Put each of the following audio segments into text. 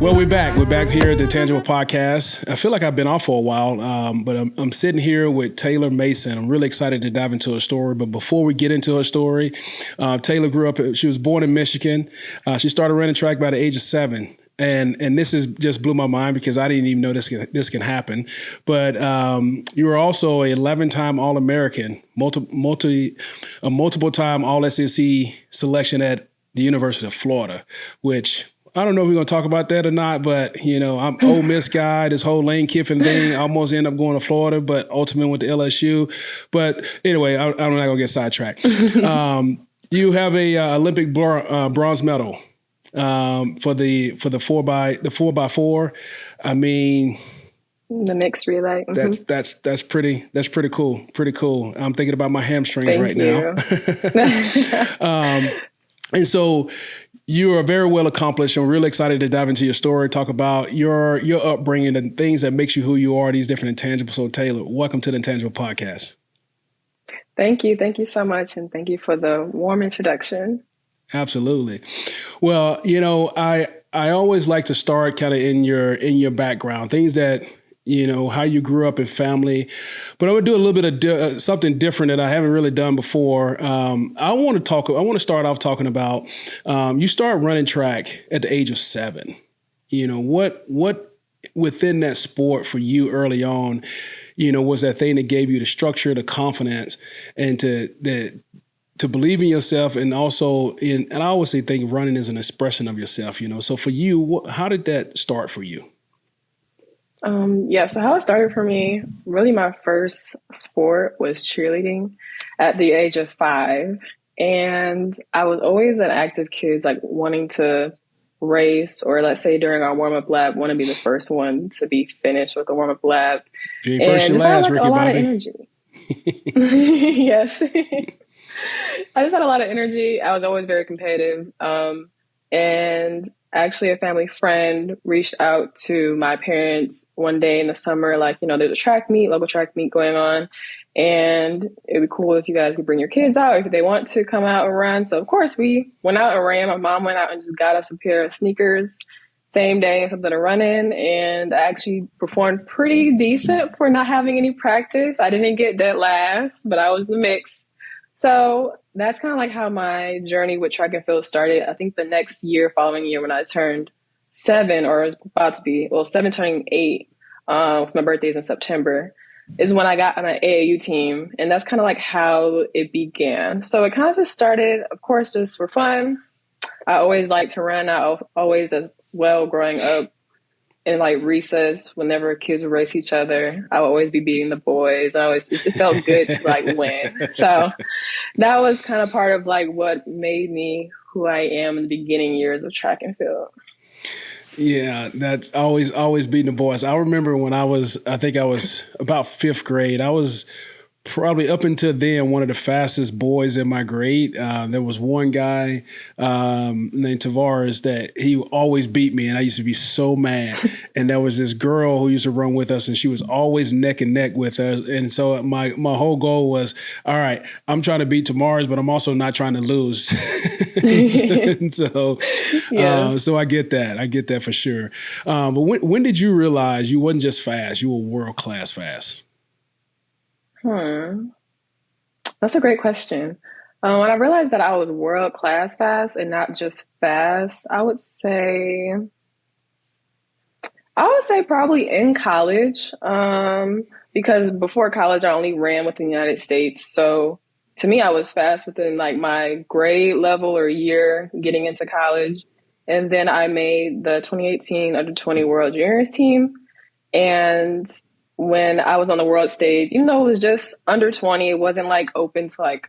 Well, we're back. We're back here at the Intangible Podcast. I feel like I've been off for a while, but I'm sitting here with Taylor Manson. I'm really excited to dive into her story. But before we get into her story, Taylor grew up. She was born in Michigan. She started running track by the age of 7. And this is just blew my mind because I didn't even know this can happen. But you were also an 11-time All-American, multiple time All-SEC selection at the University of Florida, which I don't know if we're going to talk about that or not, but, you know, I'm Ole Miss guy, this whole Lane Kiffin thing. I almost ended up going to Florida, but ultimately went to LSU. But anyway, I'm not going to get sidetracked. You have a Olympic bronze medal for the 4x4. I mean, the mixed relay. Mm-hmm. That's pretty cool. Pretty cool. I'm thinking about my hamstrings Thank you. Now. And so you are very well accomplished. I'm really excited to dive into your story, talk about your upbringing and things that makes you who you are, these different intangibles. So Taylor, welcome to the Intangible Podcast. Thank you. Thank you so much. And thank you for the warm introduction. Absolutely. Well, you know, I always like to start kind of in your background, things that, you know, how you grew up in family, but I would do a little bit of something different that I haven't really done before. I want to start off talking about, you started running track at the age of 7. You know, what within that sport for you early on, you know, was that thing that gave you the structure, the confidence, and to believe in yourself, and also and I always think running is an expression of yourself, you know. So for you, how did that start for you? So how it started for me, really my first sport was cheerleading at the age of 5. And I was always an active kid, like wanting to race, or let's say during our warm-up lap, want to be the first one to be finished with the warm-up lap. If you ain't first, you last, Ricky a lot Bobby. of energy. Yes. I just had a lot of energy. I was always very competitive. And actually a family friend reached out to my parents one day in the summer, like, you know, there's a local track meet going on, and it'd be cool if you guys could bring your kids out if they want to come out and run. So of course we went out and ran. My mom went out and just got us a pair of sneakers same day, something to run in. And I actually performed pretty decent for not having any practice. I didn't get dead last, but I was in the mix. So that's kind of like how my journey with track and field started. I think the next year, following year, when I turned 7, or was about to be, 7 turning 8, because my birthday is in September, is when I got on an AAU team. And that's kind of like how it began. So it kind of just started, of course, just for fun. I always liked to run. I always, as well, growing up, in like recess, whenever kids would race each other, I would always be beating the boys. It felt good to like win. So that was kind of part of like what made me who I am in the beginning years of track and field. Yeah, that's always beating the boys. I remember when I was about 5th grade, I was probably up until then one of the fastest boys in my grade. There was one guy named Tavares that he always beat me, and I used to be so mad. And there was this girl who used to run with us, and she was always neck and neck with us. And so my whole goal was, all right, I'm trying to beat Tavares, but I'm also not trying to lose. So I get that. I get that for sure. But when did you realize you wasn't just fast, you were world-class fast? That's a great question. When I realized that I was world-class fast and not just fast, I would say probably in college, because before college, I only ran within the United States. So to me, I was fast within like my grade level or year getting into college. And then I made the 2018 Under 20 World Juniors team. And when I was on the world stage, even though it was just under 20, it wasn't like open to like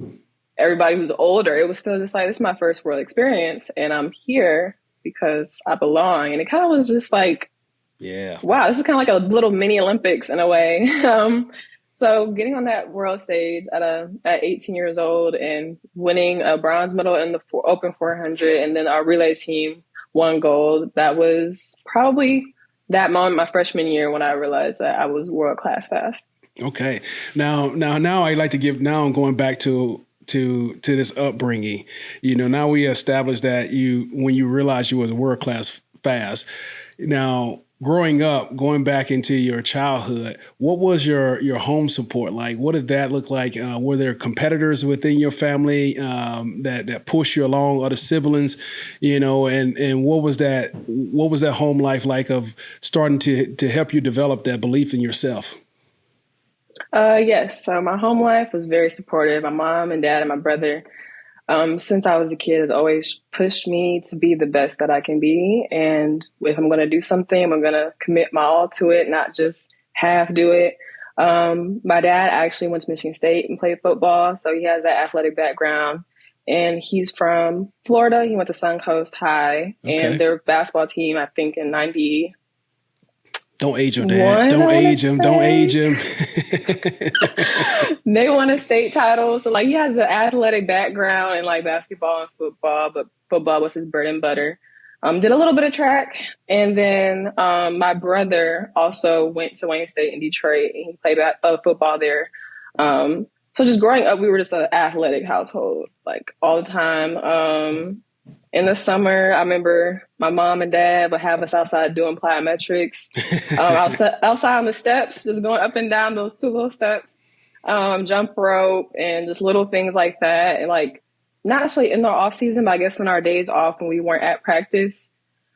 everybody who's older. It was still just like, this is my first world experience, and I'm here because I belong. And it kind of was just like, yeah, wow, this is kind of like a little mini Olympics in a way. So getting on that world stage at 18 years old and winning a bronze medal in the open 400, and then our relay team won gold, that was probably that moment, my freshman year, when I realized that I was world-class fast. Okay. Now I like to give, now I'm going back to this upbringing. You know, now we established that when you realized you was world-class fast. Now, growing up, going back into your childhood, what was your home support like? What did that look like? Were there competitors within your family that pushed you along, other siblings, and what was that home life like of starting to help you develop that belief in yourself? Yes. So my home life was very supportive. My mom and dad and my brother, since I was a kid, has always pushed me to be the best that I can be. And if I'm going to do something, I'm going to commit my all to it, not just half do it. My dad actually went to Michigan State and played football, so he has that athletic background. And he's from Florida. He went to Suncoast High, and their basketball team, I think in 90. Don't age him, Dad. Don't age him. Don't age him. They won a state title. So like he has the athletic background in like basketball and football, but football was his bread and butter. Did a little bit of track. And then my brother also went to Wayne State in Detroit and he played football there. So just growing up, we were just an athletic household, like all the time. In the summer, I remember my mom and dad would have us outside doing plyometrics, outside on the steps, just going up and down those 2 little steps, jump rope and just little things like that. And like, not necessarily in the off season, but I guess in our days off when we weren't at practice.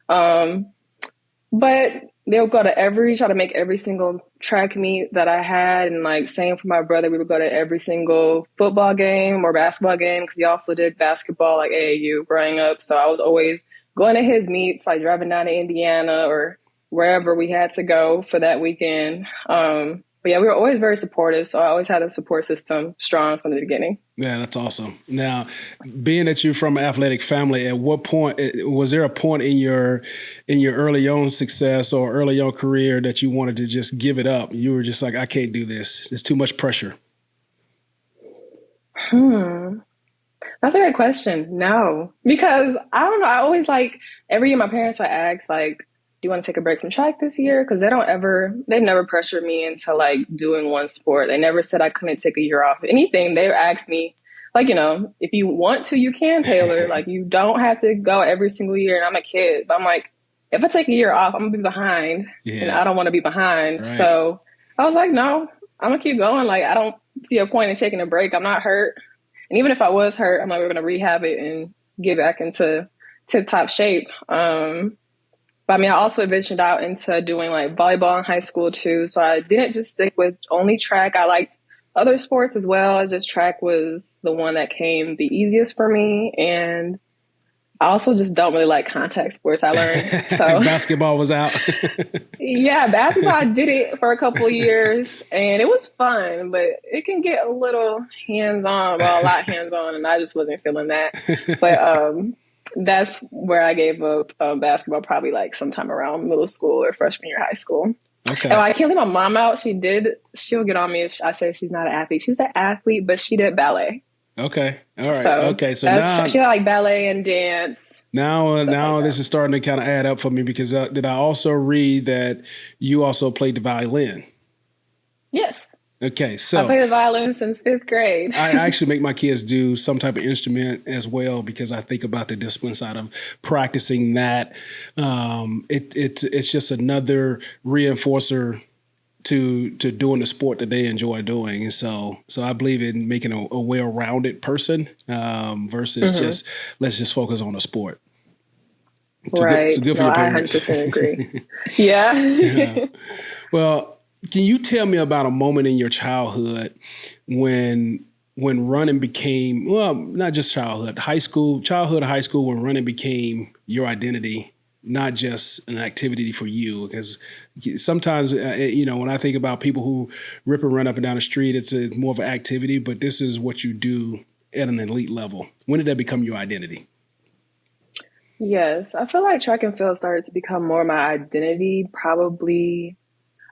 But they would go to try to make every single track meet that I had. And like same for my brother, we would go to every single football game or basketball game because he also did basketball like AAU growing up. So I was always going to his meets, like driving down to Indiana or wherever we had to go for that weekend. But yeah, we were always very supportive. So I always had a support system strong from the beginning. Yeah, that's awesome. Now, being that you're from an athletic family, at what point was there a point in your early on success or early on career that you wanted to just give it up? You were just like, I can't do this. It's too much pressure. That's a great question. No, because I don't know. I always every year my parents would ask do you want to take a break from track this year? Because they've never pressured me into doing one sport. They never said I couldn't take a year off. If anything, they asked me if you want to, you can, Taylor. You don't have to go every single year. And I'm a kid, but I'm like, if I take a year off, I'm gonna be behind and I don't want to be behind. Right. So I was like, no, I'm gonna keep going. I don't see a point in taking a break. I'm not hurt. And even if I was hurt, I'm like, we're gonna rehab it and get back into tip-top shape. But I mean, I also ventured out into doing volleyball in high school too. So I didn't just stick with only track. I liked other sports as well. Just track was the one that came the easiest for me. And I also just don't really like contact sports, I learned. So basketball was out. Yeah, basketball, I did it for a couple of years and it was fun, but it can get a little hands-on, a lot hands-on, and I just wasn't feeling that. But that's where I gave up basketball, probably sometime around middle school or freshman year high school. Okay. And I can't leave my mom out. She'll get on me if I say she's not an athlete. She's an athlete, but she did ballet. Okay. All right. So now she had ballet and dance. Now this is starting to kind of add up for me because did I also read that you also played the violin? Yes. Okay, so I played the violin since 5th grade. I actually make my kids do some type of instrument as well because I think about the discipline side of practicing that. It's just another reinforcer to doing the sport that they enjoy doing, and so I believe in making a well-rounded person versus just let's just focus on the sport. Right. So good for your parents. I 100% agree. Yeah. Well. Can you tell me about a moment in your childhood when running became, well, not just childhood, high school, when running became your identity, not just an activity for you? Because sometimes, when I think about people who rip and run up and down the street, it's more of an activity, but this is what you do at an elite level. When did that become your identity? Yes, I feel like track and field started to become more my identity, probably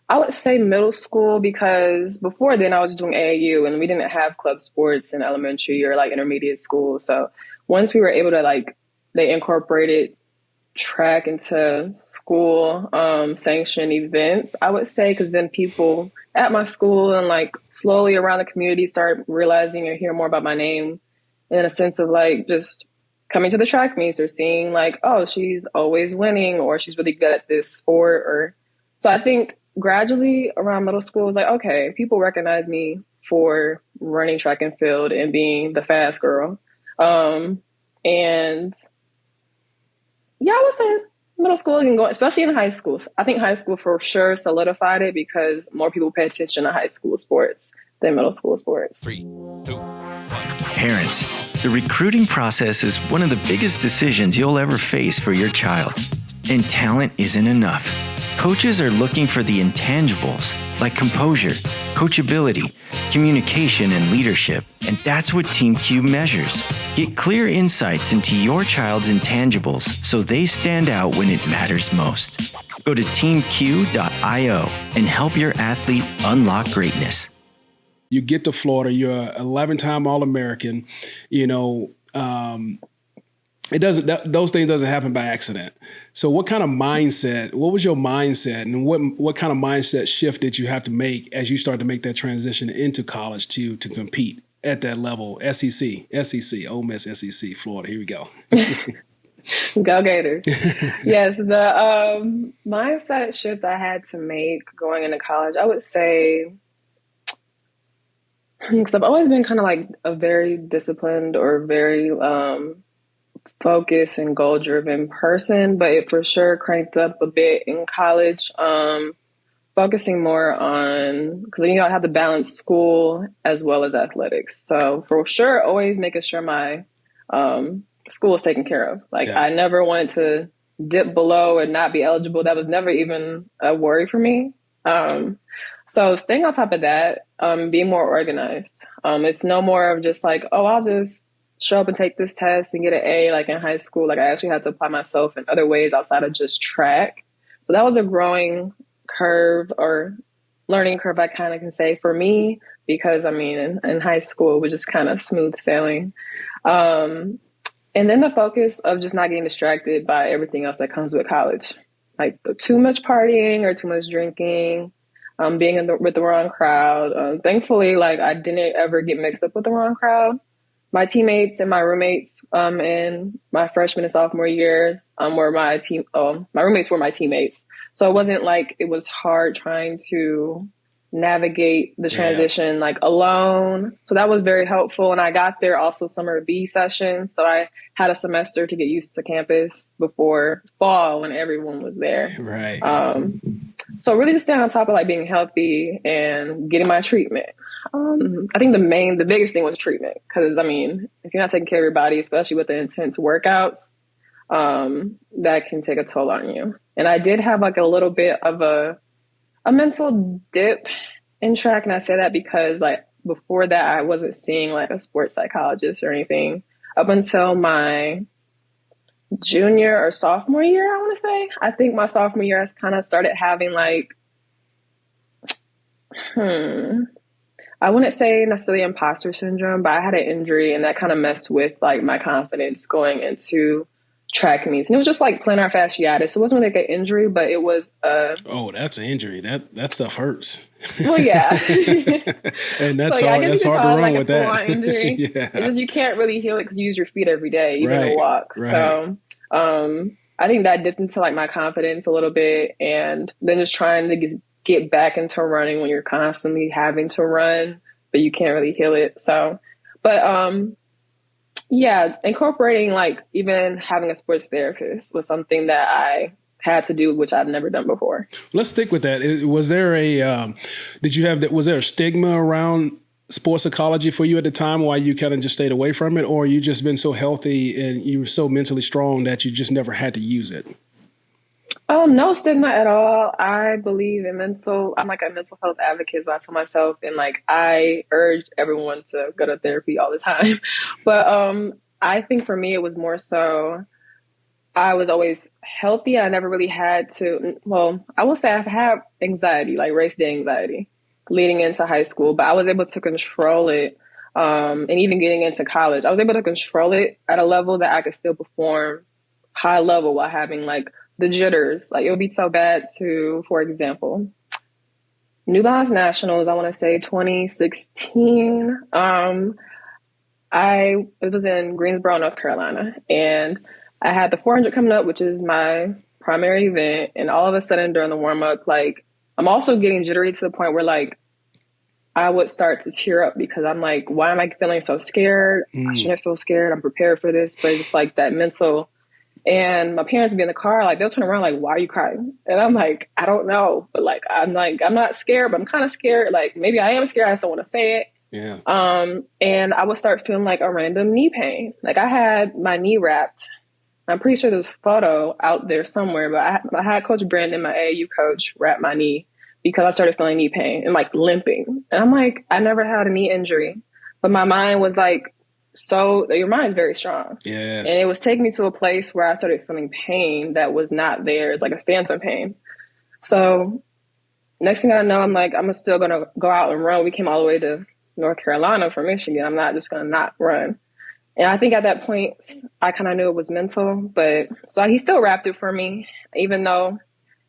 I would say middle school, because before then I was doing AAU and we didn't have club sports in elementary or intermediate school. So once we were able to they incorporated track into school sanctioned events, I would say, because then people at my school and slowly around the community start realizing or hearing more about my name in a sense of just coming to the track meets or seeing like, oh, she's always winning or she's really good at this sport. Or so I think gradually around middle school, it was like, okay, people recognize me for running track and field and being the fast girl. And yeah, I would say middle school and go, especially in high school. I think high school for sure solidified it because more people pay attention to high school sports than middle school sports. 3, 2, 1. Parents, the recruiting process is one of the biggest decisions you'll ever face for your child. And talent isn't enough. Coaches are looking for the intangibles like composure, coachability, communication, and leadership. And that's what Team Q measures. Get clear insights into your child's intangibles so they stand out when it matters most. Go to teamq.io and help your athlete unlock greatness. You get to Florida, you're an 11-time All-American, those things doesn't happen by accident. So what was your mindset, and what kind of mindset shift did you have to make as you start to make that transition into college to compete at that level? SEC, Ole Miss, SEC, Florida, here we go. Go Gators. Yes, the mindset shift I had to make going into college, I would say, because I've always been kind of like a very disciplined or very focused and goal-driven person, but it for sure cranked up a bit in college, focusing more on, because I have to balance school as well as athletics. So for sure, always making sure my school is taken care of. I never wanted to dip below and not be eligible. That was never even a worry for me. So staying on top of that, being more organized. It's no more of just like, oh, I'll just show up and take this test and get an A like in high school. Like I actually had to apply myself in other ways outside of just track. So that was a growing curve or learning curve, I kind of can say, for me, because I mean, in high school, it was just kind of smooth sailing. And then the focus of just not getting distracted by everything else that comes with college, like too much partying or too much drinking, being with the wrong crowd. Thankfully, like I didn't ever get mixed up with the wrong crowd. My teammates and my roommates in my freshman and sophomore years were my team. Oh, my roommates were my teammates. So it wasn't like it was hard trying to navigate the transition like alone. So that was very helpful. And I got there also summer B session. So I had a semester to get used to campus before fall when everyone was there. Right. So really just staying on top of like being healthy and getting my treatment. I think the biggest thing was treatment. Cause I mean, if you're not taking care of your body, especially with the intense workouts, that can take a toll on you. And I did have like a little bit of a mental dip in track. And I say that because like before that, I wasn't seeing like a sports psychologist or anything up until my junior or sophomore year, I want to say. I think my sophomore year, I kind of started having like, I wouldn't say necessarily imposter syndrome, but I had an injury and that kind of messed with like my confidence going into track meets. And it was just like plantar fasciitis. So it wasn't really like an injury, but it was oh, that's an injury. That stuff hurts. Well, yeah. And that's hard. That's hard to run with that. Injury. Yeah. It's just you can't really heal it because you use your feet every day, even to walk. Right. So I think that dipped into like my confidence a little bit, and then just trying to get back into running when you're constantly having to run, but you can't really heal it. So, but yeah, incorporating like even having a sports therapist was something that I had to do, which I've never done before. Let's stick with that. Was there was there a stigma around sports psychology for you at the time why you kind of just stayed away from it, or you just been so healthy and you were so mentally strong that you just never had to use it? No stigma at all. I believe in I'm like a mental health advocate, so I tell myself, and like I urge everyone to go to therapy all the time. But I think for me, it was more so I was always healthy. I never really had to, well, I will say I've had anxiety, like race day anxiety leading into high school, but I was able to control it. And even getting into college, I was able to control it at a level that I could still perform high level while having like the jitters. Like it would be so bad to, for example, New Balance Nationals, I want to say 2016. it was in Greensboro, North Carolina, and I had the 400 coming up, which is my primary event. And all of a sudden during the warm up, like I'm also getting jittery to the point where like I would start to tear up because I'm like, why am I feeling so scared? I shouldn't feel scared. I'm prepared for this, but it's like that mental. And my parents would be in the car, like they'll turn around, like, why are you crying? And I'm like, I don't know, but like, I'm not scared, but I'm kind of scared. Like maybe I am scared. I just don't want to say it. Yeah. And I would start feeling like a random knee pain. Like I had my knee wrapped. I'm pretty sure there's a photo out there somewhere, but I had Coach Brandon, my AAU coach, wrap my knee because I started feeling knee pain and like limping. And I'm like, I never had a knee injury, but my mind was like, so your mind's very strong. Yes. And it was taking me to a place where I started feeling pain that was not there. It's like a phantom pain. So next thing I know, I'm like, I'm still going to go out and run. We came all the way to North Carolina from Michigan. I'm not just going to not run. And I think at that point, I kind of knew it was mental. But so he still wrapped it for me, even though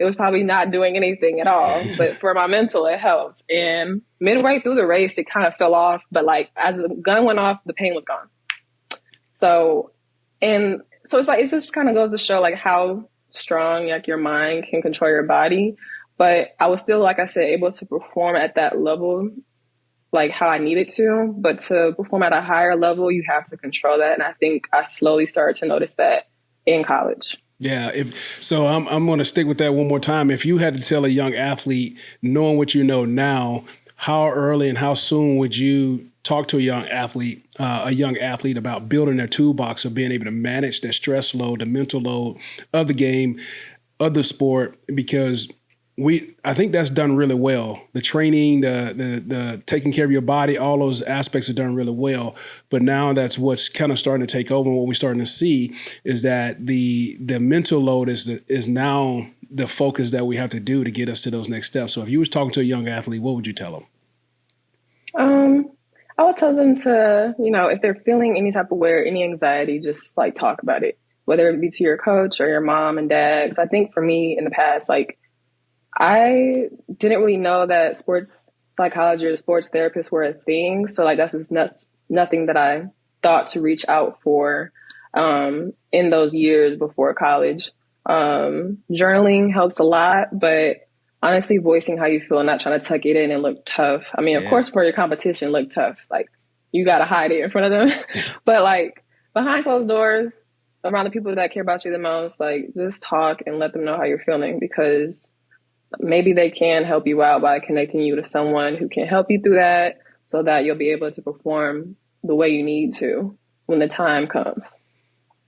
it was probably not doing anything at all. But for my mental, it helped. And midway through the race, it kind of fell off. But like as the gun went off, the pain was gone. So it's like, it just kind of goes to show like how strong like your mind can control your body. But I was still, like I said, able to perform at that level like how I needed to, but to perform at a higher level, you have to control that. And I think I slowly started to notice that in college. Yeah. So I'm going to stick with that one more time. If you had to tell a young athlete, knowing what you know now, how early and how soon would you talk to a young athlete about building their toolbox of being able to manage their stress load, the mental load of the game, of the sport? Because I think that's done really well. The training, the taking care of your body, all those aspects are done really well. But now that's what's kind of starting to take over. And what we're starting to see is that the mental load is now the focus that we have to do to get us to those next steps. So if you was talking to a young athlete, what would you tell them? I would tell them to, if they're feeling any type of way or any anxiety, just like talk about it, whether it be to your coach or your mom and dad. 'Cause I think for me in the past, like, I didn't really know that sports psychology or sports therapists were a thing. So like that's just nothing that I thought to reach out for in those years before college. Journaling helps a lot, but honestly, voicing how you feel and not trying to tuck it in and look tough. I mean, of course, for your competition, look tough. Like you got to hide it in front of them. But like behind closed doors, around the people that care about you the most, like just talk and let them know how you're feeling, because maybe they can help you out by connecting you to someone who can help you through that so that you'll be able to perform the way you need to when the time comes.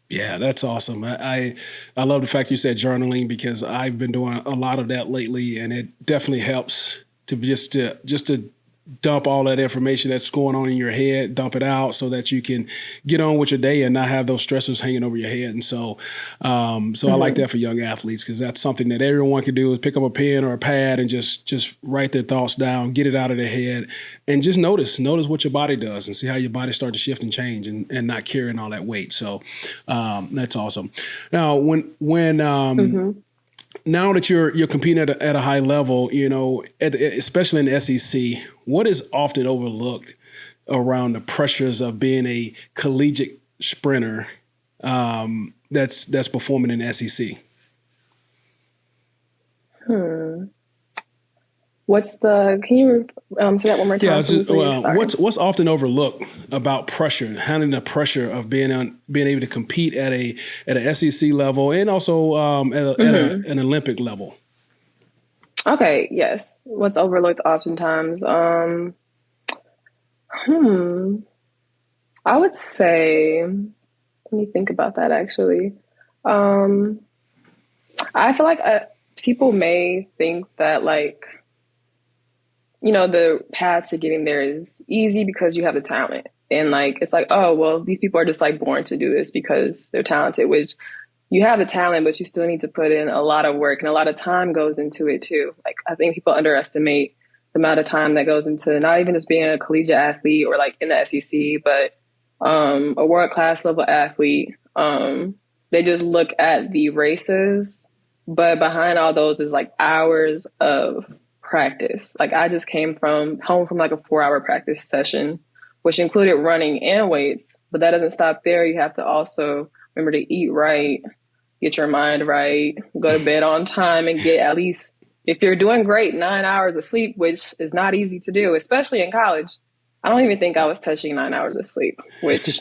Yeah, that's awesome. I love the fact you said journaling, because I've been doing a lot of that lately, and it definitely helps to just to dump all that information that's going on in your head, dump it out so that you can get on with your day and not have those stressors hanging over your head. And so I like that for young athletes, because that's something that everyone can do, is pick up a pen or a pad and just write their thoughts down, get it out of their head, and just notice what your body does and see how your body starts to shift and change and not carrying all that weight. So that's awesome. Now, now that you're competing at a high level, especially in the SEC, what is often overlooked around the pressures of being a collegiate sprinter that's performing in the SEC? Can you say that one more time? Yeah, what's often overlooked about pressure, handling the pressure of being able to compete at an SEC level and also at an Olympic level? Okay, yes. What's overlooked oftentimes? I would say, let me think about that actually. I feel like people may think that like, the path to getting there is easy because you have the talent. And like, it's like, oh, well, these people are just like born to do this because they're talented, which you have the talent, but you still need to put in a lot of work, and a lot of time goes into it too. Like, I think people underestimate the amount of time that goes into not even just being a collegiate athlete or like in the SEC, but a world-class level athlete. They just look at the races, but behind all those is like hours of practice. Like I just came home from like a 4-hour practice session which included running and weights. But that doesn't stop there. You have to also remember to eat right, get your mind right, go to bed on time, and get at least, if you're doing great, 9 hours of sleep, which is not easy to do, especially in college. I don't even think I was touching 9 hours of sleep, which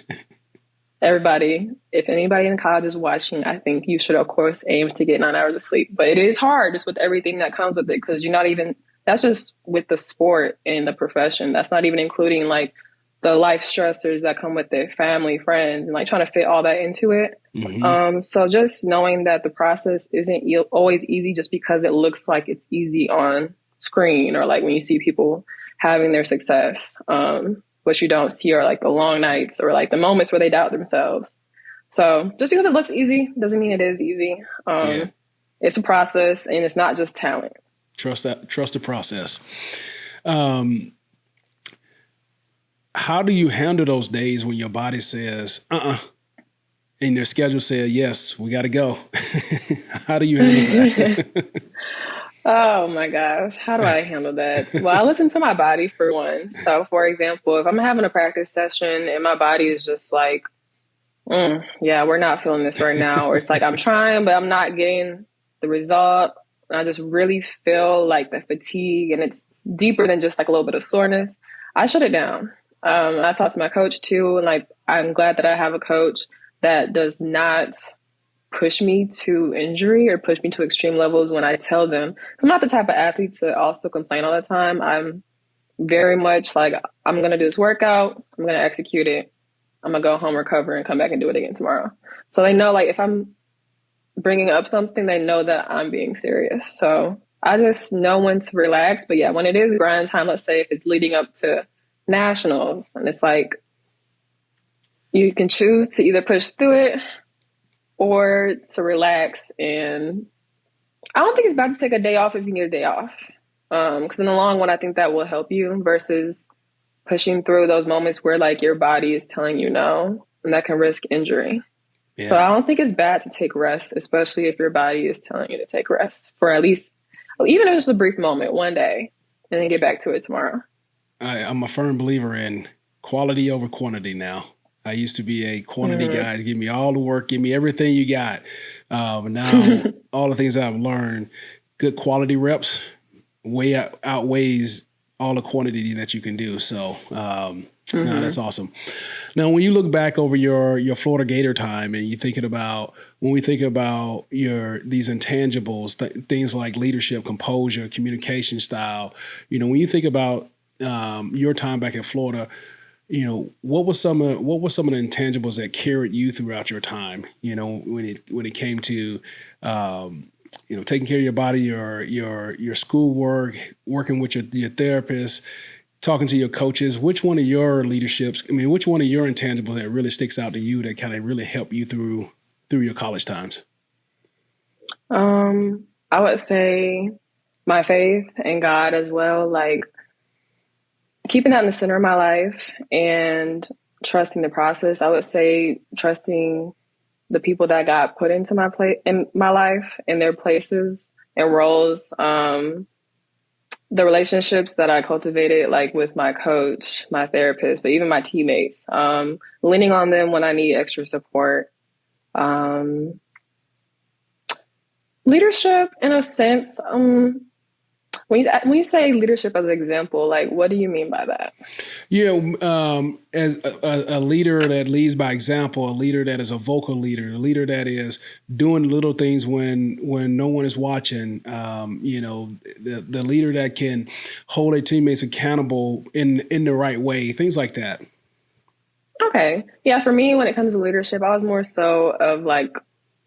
everybody, if anybody in college is watching, I think you should, of course, aim to get 9 hours of sleep. But it is hard just with everything that comes with it, because you're not even, that's just with the sport and the profession. That's not even including like the life stressors that come with it, family, friends, and like trying to fit all that into it. Mm-hmm. So just knowing that the process isn't always easy just because it looks like it's easy on screen, or like when you see people having their success. What you don't see are like the long nights or like the moments where they doubt themselves. So just because it looks easy doesn't mean it is easy. It's a process, and it's not just talent. Trust the process. How do you handle those days when your body says, and your schedule says, yes, we got to go? How do you handle that? Oh my gosh. How do I handle that? Well, I listen to my body for one. So for example, if I'm having a practice session and my body is just like, yeah, we're not feeling this right now. Or it's like, I'm trying, but I'm not getting the result. And I just really feel like the fatigue, and it's deeper than just like a little bit of soreness. I shut it down. I talked to my coach too. And like, I'm glad that I have a coach that does not push me to injury or push me to extreme levels when I tell them. I'm not the type of athlete to also complain all the time. I'm very much like, I'm going to do this workout. I'm going to execute it. I'm going to go home, recover, and come back and do it again tomorrow. So they know, like, if I'm bringing up something, they know that I'm being serious. So I just know when to relax. But yeah, when it is grind time, let's say if it's leading up to nationals, and it's like, you can choose to either push through it or to relax. And I don't think it's bad to take a day off if you need a day off. Because in the long run, I think that will help you versus pushing through those moments where like your body is telling you no, and that can risk injury. Yeah. So I don't think it's bad to take rest, especially if your body is telling you to take rest for at least, even if it's just a brief moment, one day, and then get back to it tomorrow. I'm a firm believer in quality over quantity now. I used to be a quantity guy. Give me all the work. Give me everything you got. But now all the things I've learned, good quality reps outweighs all the quantity that you can do. So no, that's awesome. Now, when you look back over your Florida Gator time, and you're thinking about, when we think about these intangibles, things like leadership, composure, communication style, when you think about your time back in Florida, what were some of the intangibles that carried you throughout your time? When it came to taking care of your body, your schoolwork, working with your therapist, talking to your coaches. Which one of your leaderships? Which one of your intangibles that really sticks out to you that kind of really helped you through your college times? I would say my faith in God as well. Like, keeping that in the center of my life and trusting the process. I would say trusting the people that God put into in my life, in their places and roles. The relationships that I cultivated, like with my coach, my therapist, but even my teammates, leaning on them when I need extra support. Leadership, in a sense, when you say leadership as an example, like, what do you mean by that? As a leader that leads by example, a leader that is a vocal leader, a leader that is doing little things when no one is watching, the leader that can hold their teammates accountable in the right way, things like that. Okay. Yeah, for me, when it comes to leadership, I was more so of like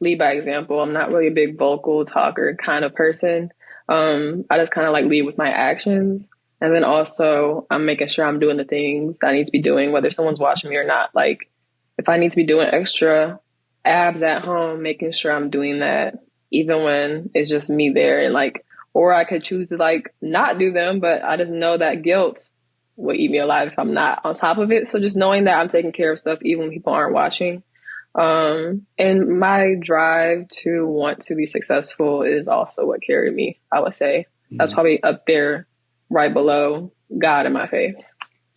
lead by example. I'm not really a big vocal talker kind of person. I just kind of like lead with my actions. And then also I'm making sure I'm doing the things that I need to be doing, whether someone's watching me or not. Like, if I need to be doing extra abs at home, making sure I'm doing that, even when it's just me there. And like, or I could choose to like not do them, but I just know that guilt will eat me alive if I'm not on top of it. So just knowing that I'm taking care of stuff, even when people aren't watching. And my drive to want to be successful is also what carried me, I would say. That's probably up there, right below God and my faith.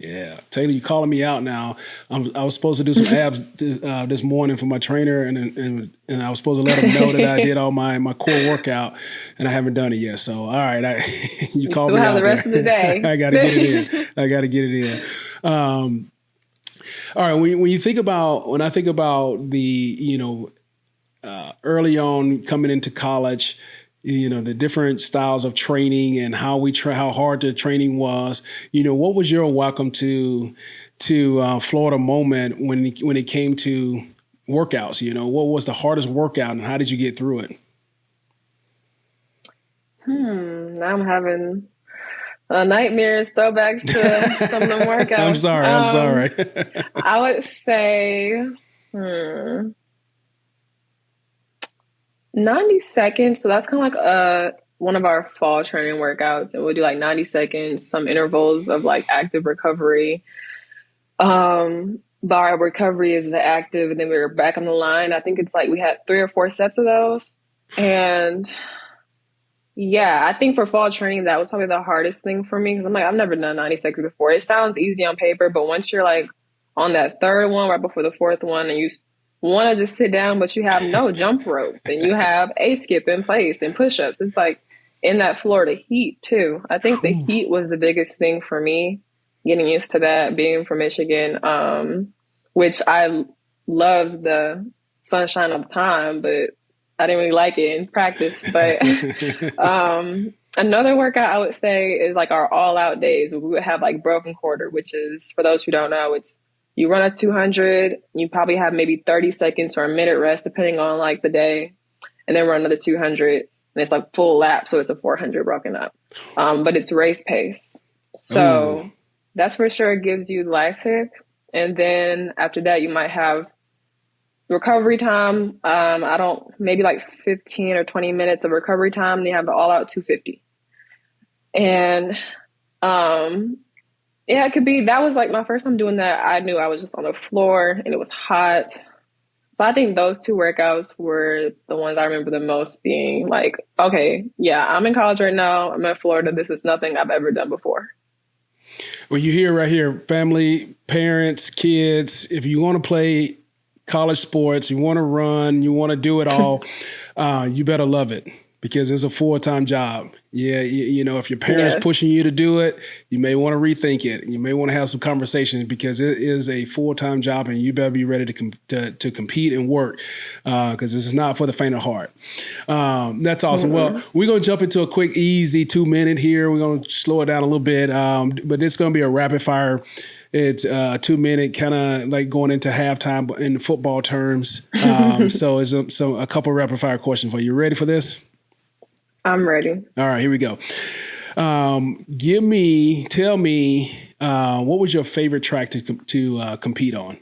Yeah, Taylor, you calling me out now. I was supposed to do some abs this morning for my trainer, and I was supposed to let him know that I did all my core workout, and I haven't done it yet. So, all right, you called me out the rest there. of the day. I got to get it in. I got to get it in. All right, when I think about the early on coming into college, the different styles of training and how hard the training was, what was your welcome to Florida moment when it came to workouts? What was the hardest workout and how did you get through it? Now I'm having nightmares, throwbacks to some of them workouts. I'm sorry. I would say 90 seconds. So that's kind of like one of our fall training workouts. And we'll do like 90 seconds, some intervals of like active recovery. Bar recovery is the active, and then we were back on the line. I think it's like we had 3 or 4 sets of those. And yeah, I think for fall training, that was probably the hardest thing for me. Cause I'm like, I've never done 90 seconds before. It sounds easy on paper, but once you're like on that third one, right before the fourth one, and you want to just sit down, but you have no jump rope and you have a skip in place and push-ups. It's like in that Florida heat too. I think the heat was the biggest thing for me, getting used to that, being from Michigan, which I loved the sunshine all the time, but I didn't really like it in practice. But another workout I would say is like our all out days. We would have like broken quarter, which is, for those who don't know, it's you run a 200, you probably have maybe 30 seconds or a minute rest, depending on like the day, and then run another 200, and it's like full lap. So it's a 400 broken up, but it's race pace. So that's for sure gives you life tip. And then after that, you might have recovery time. Maybe like 15 or 20 minutes of recovery time. And you have the all out 250. And, yeah, it could be, that was like my first time doing that. I knew I was just on the floor and it was hot. So I think those 2 workouts were the ones I remember the most, being like, okay, yeah, I'm in college right now. I'm in Florida. This is nothing I've ever done before. Well, you hear right here, family, parents, kids, if you want to play college sports, you want to run, you want to do it all, you better love it, because it's a full-time job. Yeah, if your parents pushing you to do it, you may want to rethink it. You may want to have some conversations, because it is a full-time job, and you better be ready to compete and work, because this is not for the faint of heart. That's awesome. Mm-hmm. Well, we're going to jump into a quick, easy 2-minute here. We're going to slow it down a little bit, but it's going to be a rapid fire. It's 2-minute, kind of like going into halftime in football terms. So it's a couple rapid fire questions for you. You ready for this? I'm ready. All right, here we go. Tell me, what was your favorite track to compete on?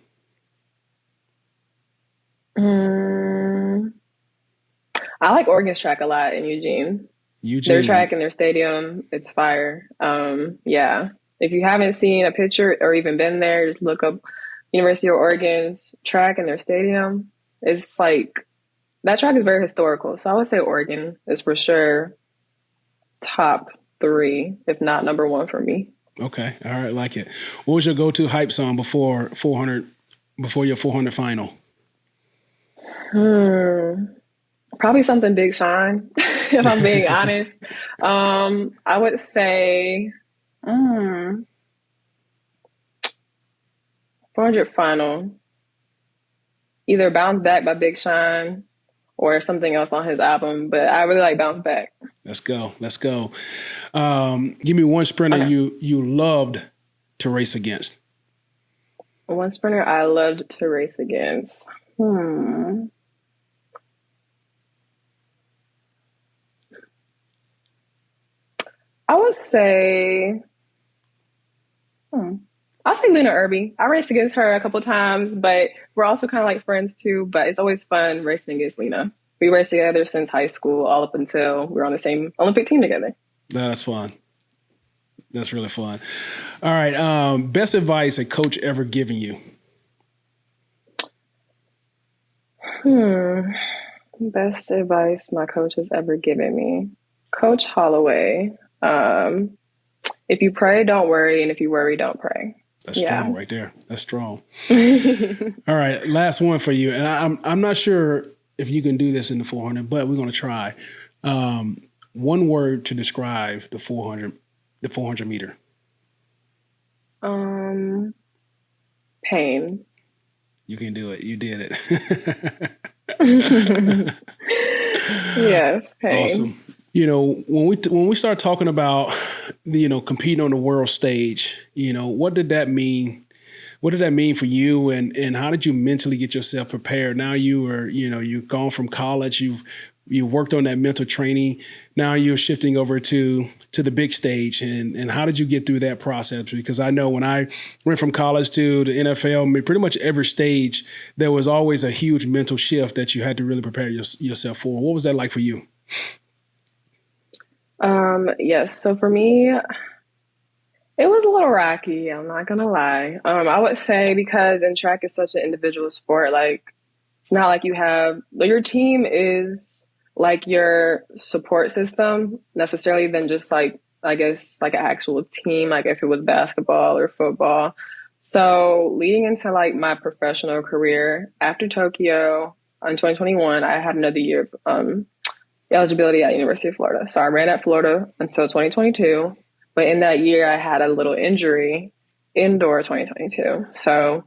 I like Oregon's track a lot in Eugene. Their track and their stadium, it's fire. Yeah. If you haven't seen a picture or even been there, just look up University of Oregon's track and their stadium. It's like, that track is very historical. So I would say Oregon is for sure top 3, if not number 1 for me. Okay. All right. Like it. What was your go-to hype song before your 400 final? Probably something Big Sean, if I'm being honest. I would say 400 final, either Bounce Back by Big Sean or something else on his album, but I really like Bounce Back. Let's go. Give me one sprinter you loved to race against. One sprinter I loved to race against. I would say, I'll say Lena Irby. I raced against her a couple of times, but we're also kind of like friends too. But it's always fun racing against Lena. We raced together since high school, all up until we were on the same Olympic team together. That's fun. That's really fun. All right. Best advice a coach ever given you? Best advice my coach has ever given me. Coach Holloway. If you pray, don't worry. And if you worry, don't pray. That's strong right there. That's strong. All right, last one for you. And I'm not sure if you can do this in the 400, but we're going to try. One word to describe the 400 meter. Pain. You can do it. You did it. Yes, pain. Awesome. When we start talking about, competing on the world stage, what did that mean? What did that mean for you, and how did you mentally get yourself prepared? Now you've gone from college, you've worked on that mental training. Now you're shifting over to the big stage, and how did you get through that process? Because I know when I went from college to the NFL, I mean, pretty much every stage, there was always a huge mental shift that you had to really prepare yourself for. What was that like for you? Yes. So for me, it was a little rocky. I'm not gonna lie. I would say because in track is such an individual sport, like it's not like your team is like your support system necessarily than just like, I guess, like an actual team, like if it was basketball or football. So leading into like my professional career after Tokyo in 2021, I had another year of eligibility at University of Florida. So I ran at Florida until 2022. But in that year, I had a little injury indoor 2022. So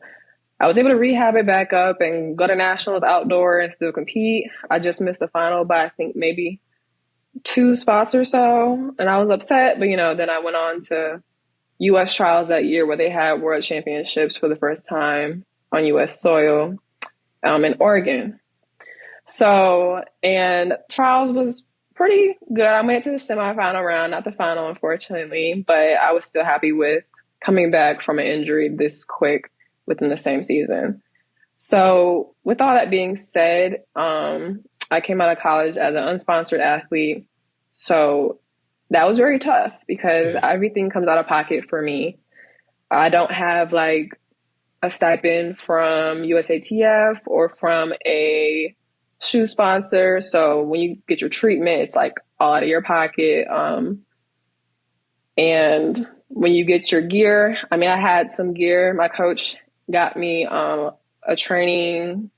I was able to rehab it back up and go to nationals outdoor and still compete. I just missed the final by I think maybe 2 spots or so. And I was upset, but then I went on to US trials that year where they had world championships for the first time on US soil in Oregon. So, and trials was pretty good. I made it to the semifinal round, not the final, unfortunately, but I was still happy with coming back from an injury this quick within the same season. So with all that being said, I came out of college as an unsponsored athlete. So that was very tough because everything comes out of pocket for me. I don't have like a stipend from USATF or from a shoe sponsor. So when you get your treatment, it's like all out of your pocket. And when you get your gear, I mean, I had some gear. My coach got me a training,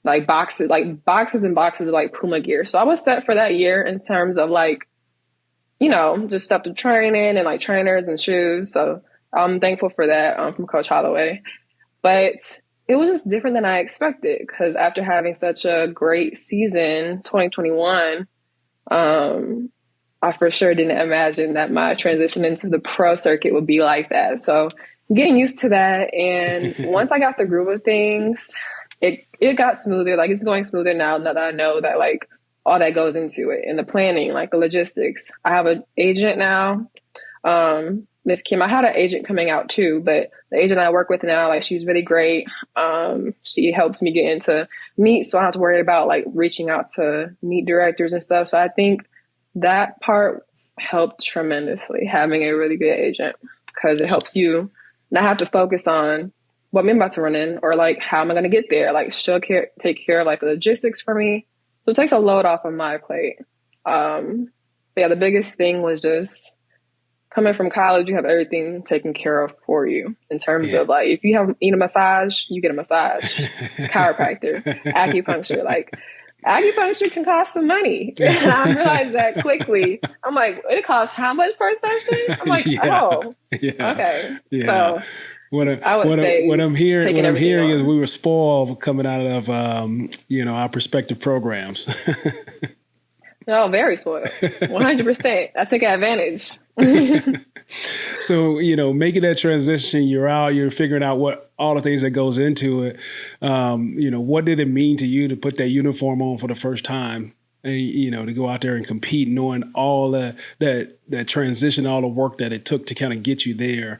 like boxes and boxes of like Puma gear. So I was set for that year in terms of like, just stuff to train in and like trainers and shoes. So I'm thankful for that from Coach Holloway. But it was just different than I expected because after having such a great season, 2021, I for sure didn't imagine that my transition into the pro circuit would be like that. So getting used to that. And once I got the groove of things, it got smoother. Like it's going smoother now that I know that like all that goes into it and the planning, like the logistics. I have an agent now. Miss Kim, I had an agent coming out too, but the agent I work with now, like she's really great. She helps me get into meets, so I don't have to worry about like reaching out to meet directors and stuff. So I think that part helped tremendously, having a really good agent, because it helps you not have to focus on what I'm about to run in or like how am I going to get there. Like she'll take care of like the logistics for me, so it takes a load off of my plate. But yeah, the biggest thing was just coming from college, you have everything taken care of for you in terms of like, if you need a massage, you get a massage, chiropractor, acupuncture. Like acupuncture can cost some money. And I realized that quickly. I'm like, it costs how much per session? I'm like, okay. Yeah. So what I'm hearing is we were spoiled coming out of our prospective programs. No, very spoiled. 100%. I took advantage. So, making that transition, you're out, you're figuring out what all the things that goes into it. What did it mean to you to put that uniform on for the first time and, to go out there and compete, knowing all that transition, all the work that it took to kind of get you there?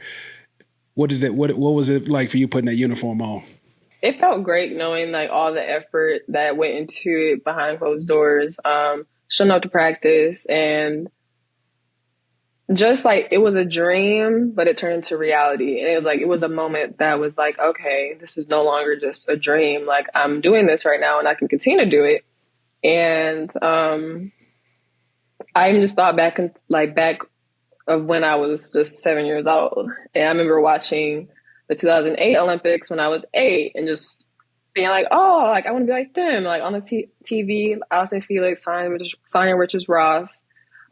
What was it like for you putting that uniform on? It felt great knowing like all the effort that went into it behind closed doors, showing up to practice, and just like it was a dream, but it turned into reality. And it was a moment that was like, okay, this is no longer just a dream. Like I'm doing this right now and I can continue to do it. And I even just thought back of when I was just 7 years old. And I remember watching the 2008 Olympics when I was 8 and just being like, oh, like I want to be like them. Like on the TV, Allison Felix, Sonia Richards-Ross,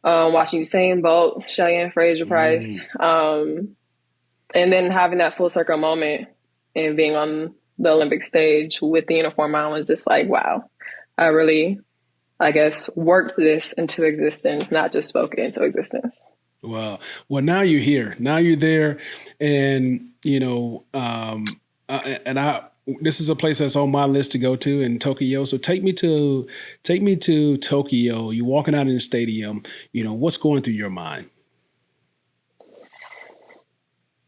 watching Usain Bolt, Shelly-Ann Fraser-Price, and then having that full circle moment and being on the Olympic stage with the uniform on was just like, wow, I really, I guess, worked this into existence, not just spoke it into existence. Wow. Well, now you're here. Now you're there. And, you know, this is a place that's on my list to go to in Tokyo. So take me to Tokyo. You're walking out in the stadium. You know, what's going through your mind?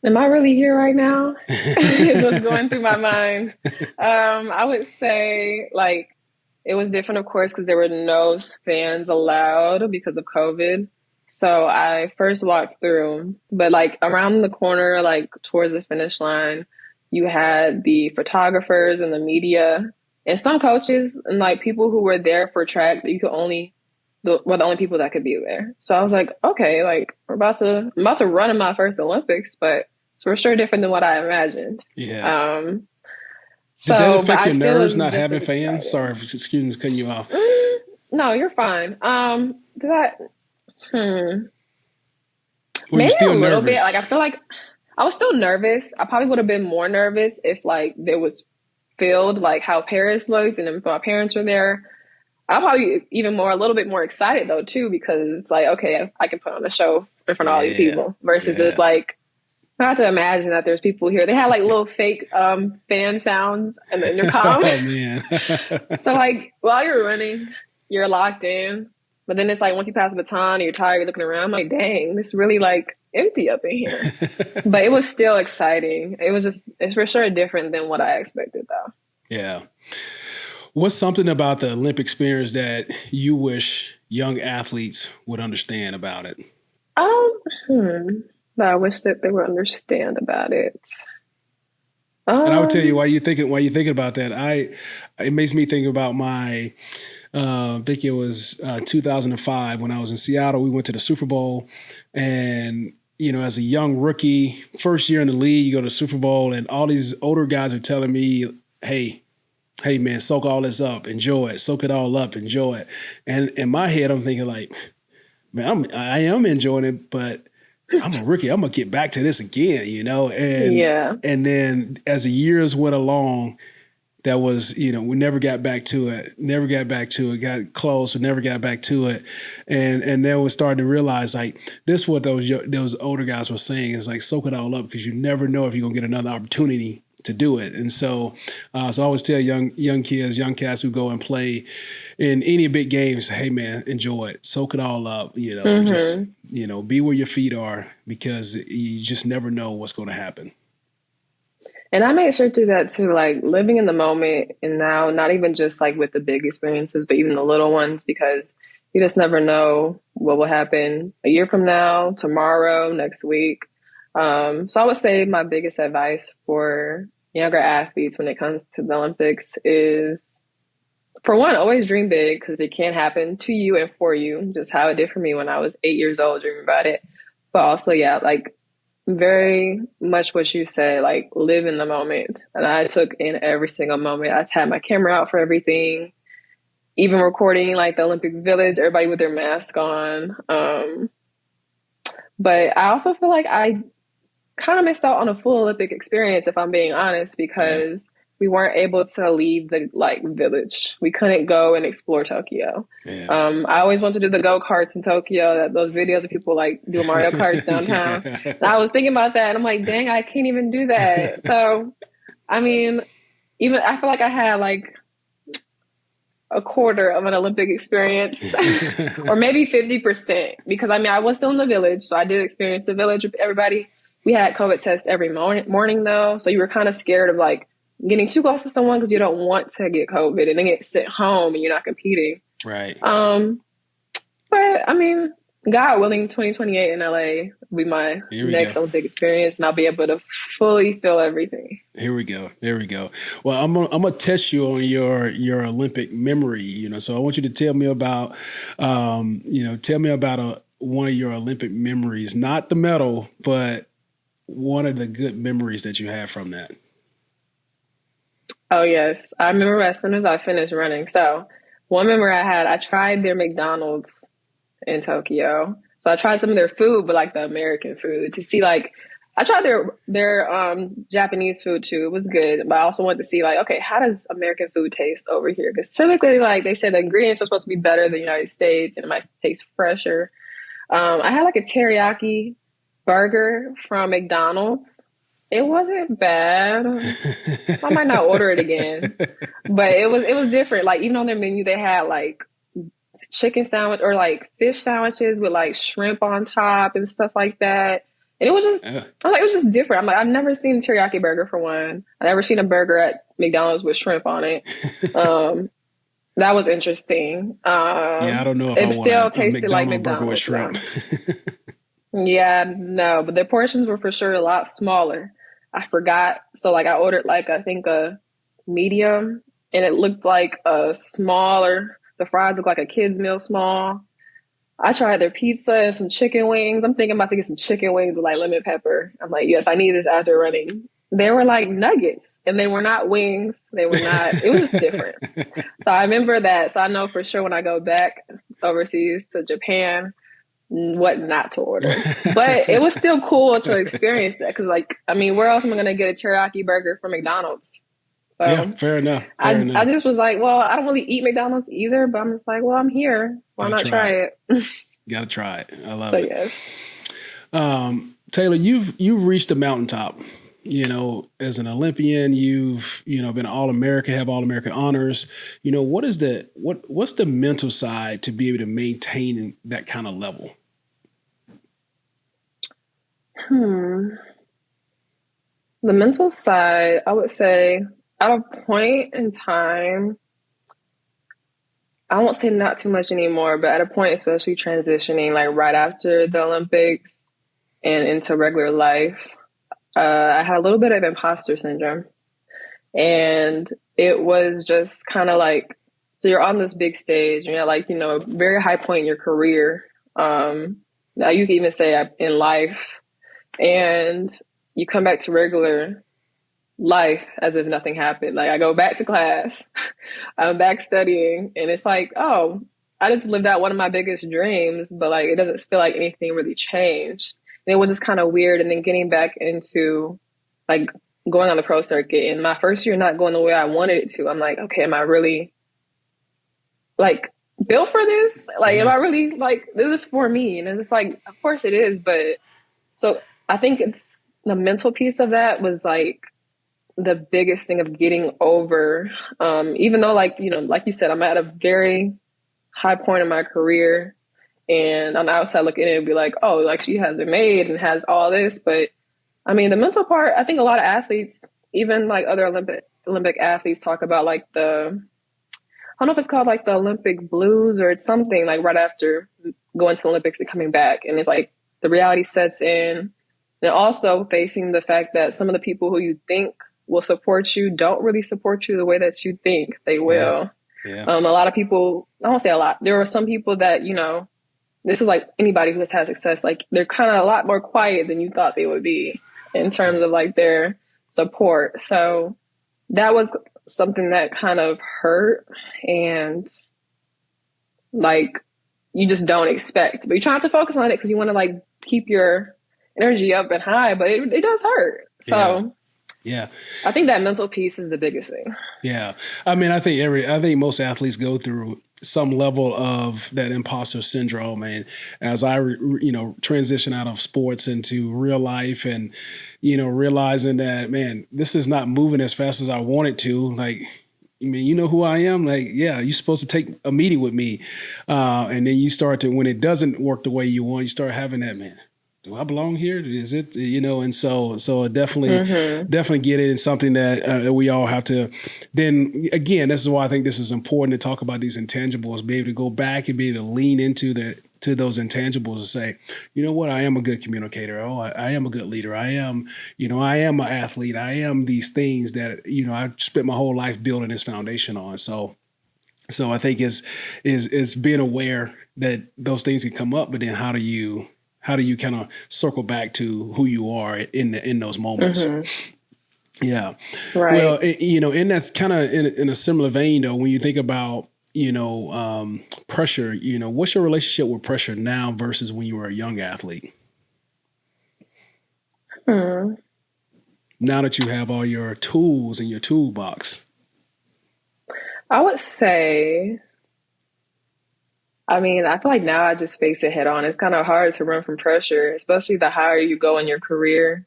Am I really here right now? Is what's going through my mind. I would say, like, it was different, of course, because there were no fans allowed because of COVID. So I first walked through, but like around the corner, like towards the finish line, you had the photographers and the media and some coaches and like people who were there for track that you could only were the only people that could be there. So I was like, okay, like I'm about to run in my first Olympics, but it's for sure different than what I imagined. Yeah. So, did that affect your nerves not having fans? Excited. Sorry, excuse me, cutting you off. No, you're fine. Were Maybe you still a little nervous? bit. Like I feel like I was still nervous. I probably would have been more nervous if like there was filled, like how Paris looked, and if my parents were there. I'll probably a little bit more excited though too, because it's like, okay, I can put on a show in front of all these people versus just like, I have to imagine that there's people here. They had like little fake fan sounds in the intercom. Oh man. So like while you're running, you're locked in. But then it's like once you pass the baton and you're tired, you're looking around, I'm like, dang, it's really like empty up in here. But it was still exciting. It's for sure different than what I expected though. Yeah. What's something about the Olympic experience that you wish young athletes would understand about it? That I wish that they would understand about it. And I would tell you while you're thinking about that, it makes me think about my I think it was 2005 when I was in Seattle. We went to the Super Bowl, and you know, as a young rookie, first year in the league, you go to the Super Bowl, and all these older guys are telling me, "Hey, man, soak all this up, enjoy it, soak it all up, enjoy it." And in my head, I'm thinking like, man, I am enjoying it, but I'm a rookie. I'm gonna get back to this again, you know. And and then as the years went along, that was, you know, we never got back to it. Got close, but never got back to it. And then we started to realize like this is what those older guys were saying is like soak it all up because you never know if you're gonna get another opportunity to do it. And so I always tell young kids, young cats who go and play in any big games, hey man, enjoy it, soak it all up, you know, just, you know, be where your feet are because you just never know what's going to happen. And I made sure to do that too, like living in the moment and now not even just like with the big experiences, but even the little ones, because you just never know what will happen a year from now, tomorrow, next week. So I would say my biggest advice for younger athletes when it comes to the Olympics is, for one, always dream big because it can happen to you and for you, just how it did for me when I was 8 years old dreaming about it. But also, yeah, like very much what you said, like live in the moment. And I took in every single moment. I had my camera out for everything, even recording like the Olympic Village, everybody with their mask on. But I also feel like I kind of missed out on a full Olympic experience, if I'm being honest, because we weren't able to leave the like village. We couldn't go and explore Tokyo. Yeah. I always wanted to do the go-karts in Tokyo, those videos of people like doing Mario Karts downtown. And I was thinking about that and I'm like, dang, I can't even do that. So, I mean, even I feel like I had like a quarter of an Olympic experience or maybe 50%, because I mean, I was still in the village. So I did experience the village with everybody. We had COVID tests every morning though. So you were kind of scared of like getting too close to someone because you don't want to get COVID and then get sent home and you're not competing. Right. But I mean, God willing, 2028 in LA will be my next Olympic experience, and I'll be able to fully feel everything. Here we go. Well, I'm gonna test you on your Olympic memory. You know, so I want you to tell me about, one of your Olympic memories, not the medal, but one of the good memories that you have from that? Oh, yes. I remember as soon as I finished running. So one memory I had, I tried their McDonald's in Tokyo. So I tried some of their food, but like the American food to see like, I tried their Japanese food too. It was good, but I also wanted to see like, okay, how does American food taste over here? Because typically, like they said, the ingredients are supposed to be better than the United States, and it might taste fresher. I had like a teriyaki burger from McDonald's. It wasn't bad. I might not order it again, but it was different. Like even on their menu, they had like chicken sandwich or like fish sandwiches with like shrimp on top and stuff like that. And it was just, it was just different. I'm like, I've never seen a teriyaki burger for one. I've never seen a burger at McDonald's with shrimp on it. That was interesting. Yeah, I don't know if it I still want tasted like burger with McDonald's. shrimp. Yeah, no, but their portions were for sure a lot smaller. I forgot. So like I ordered like, I think a medium, and it looked like a smaller, the fries looked like a kid's meal small. I tried their pizza and some chicken wings. I'm thinking about to get some chicken wings with like lemon pepper. I'm like, yes, I need this after running. They were like nuggets, and they were not wings. They were not, it was just different. So I remember that. So I know for sure when I go back overseas to Japan, what not to order. But it was still cool to experience that. Cause like, I mean, where else am I going to get a teriyaki burger from McDonald's? So yeah, fair enough. I just was like, well, I don't really eat McDonald's either, but I'm just like, well, I'm here. Why not try it? Gotta try it. I love so, it. Yes. Taylor, you've reached the mountaintop. You know, as an Olympian, you've been an All-American, have All-American honors. You know, what's the mental side to be able to maintain that kind of level? The mental side, I would say, at a point in time, I won't say not too much anymore, but at a point, especially transitioning like right after the Olympics and into regular life, I had a little bit of imposter syndrome. And it was just kind of like, so you're on this big stage and you're like, a very high point in your career. Now you can even say in life, and you come back to regular life as if nothing happened. Like I go back to class, I'm back studying, and it's like, oh, I just lived out one of my biggest dreams, but like it doesn't feel like anything really changed. And it was just kind of weird. And then getting back into like going on the pro circuit, and my first year not going the way I wanted it to, I'm like, okay, am I really like built for this? Like, am I really like, this is for me? And it's like, of course it is. But so I think it's the mental piece of that was like the biggest thing of getting over, even though like you said, I'm at a very high point in my career, and I'm outside looking at it and be like, oh, like she has it made and has all this. But I mean, the mental part, I think a lot of athletes, even like other Olympic athletes, talk about like I don't know if it's called like the Olympic blues or it's something like right after going to the Olympics and coming back. And it's like the reality sets in, and also facing the fact that some of the people who you think will support you don't really support you the way that you think they will. Yeah. A lot of people, I won't say a lot, there are some people that, this is like anybody who has had success, like they're kind of a lot more quiet than you thought they would be in terms of like their support. So that was something that kind of hurt, and like you just don't expect, but you try not to focus on it because you want to like keep your energy up and high, but it does hurt. So yeah, I think that mental piece is the biggest thing. Yeah. I mean, I think most athletes go through some level of that imposter syndrome. And as I, transition out of sports into real life and, realizing that, man, this is not moving as fast as I want it to. Like, I mean, you know who I am? Like, yeah, you're supposed to take a meeting with me. And then you start to, when it doesn't work the way you want, you start having that, man, do I belong here? Is it, and so definitely get it. It's something that we all have to, then again, this is why I think this is important to talk about these intangibles, be able to go back and be able to lean into to those intangibles and say, you know what, I am a good communicator. Oh, I am a good leader. I am, I am an athlete. I am these things that, I've spent my whole life building this foundation on. So I think it's being aware that those things can come up, but then how do you how do you kind of circle back to who you are in those moments? Yeah. Right. Well, and that's kind of in a similar vein, though, when you think about, pressure, what's your relationship with pressure now versus when you were a young athlete? Now that you have all your tools in your toolbox. I would say, I feel like now I just face it head on. It's kind of hard to run from pressure, especially the higher you go in your career.